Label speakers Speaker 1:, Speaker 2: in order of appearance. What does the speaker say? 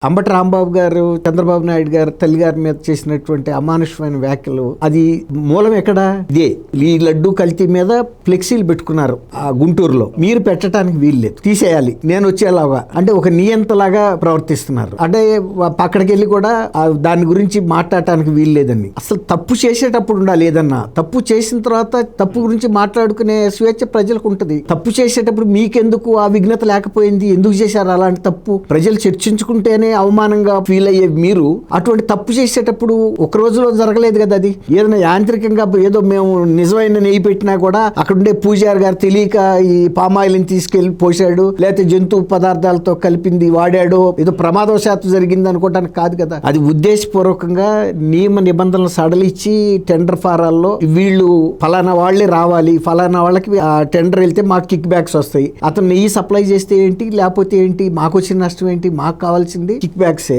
Speaker 1: అంబటి రాంబాబు గారు చంద్రబాబు నాయుడు గారు తల్లి గారి మీద చేసినటువంటి అమానుషమైన వ్యాఖ్యలు, అది మూలం ఎక్కడ? ఇదే ఈ లడ్డు కల్తీ మీద ఫ్లెక్సీలు పెట్టుకున్నారు ఆ గుంటూరులో. మీరు పెట్టడానికి వీల్లేదు, తీసేయాలి, నేను వచ్చేలాగా అంటే ఒక నియంతలాగా ప్రవర్తిస్తున్నారు. అంటే అక్కడికి వెళ్ళి కూడా దాని గురించి మాట్లాడటానికి వీల్లేదని. అసలు తప్పు చేసేటప్పుడు ఉండాలి. ఏదన్నా తప్పు చేసిన తర్వాత తప్పు గురించి మాట్లాడుకునే స్వేచ్ఛ ప్రజలకు ఉంటుంది. తప్పు చేసేటప్పుడు మీకెందుకు ఆ విఘ్నత లేకపోయింది? ఎందుకు చేశారు అలాంటి తప్పు? ప్రజలు చర్చించుకుంటేనే అవమానంగా ఫీల్ అయ్యే మీరు అటువంటి తప్పు చేసేటప్పుడు ఒక రోజులో జరగలేదు కదా. అది ఏదైనా యాంత్రికంగా ఏదో మేము నిజమైన నెయ్యి పెట్టినా కూడా అక్కడ ఉండే పూజారి గారు తెలియక ఈ పామాయిల్ని తీసుకెళ్లి పోసాడు, లేకపోతే జంతు పదార్థాలతో కలిపింది వాడాడు, ఏదో ప్రమాదవశాత్తు జరిగింది అనుకోవడానికి కాదు కదా. అది ఉద్దేశపూర్వకంగా నియమ నిబంధనలు సడలిచ్చి టెండర్ ఫారాల్లో వీళ్ళు ఫలానా వాళ్లే రావాలి, ఫలానా వాళ్ళకి ఆ టెండర్ వెళ్తే మాకు కిక్ బ్యాక్స్ వస్తాయి, అతను నెయ్యి సప్లై చేస్తే ఏంటి లేకపోతే ఏంటి, మాకు వచ్చిన నష్టం ఏంటి, మాకు కావాల్సింది కిక్ బ్యాక్సే.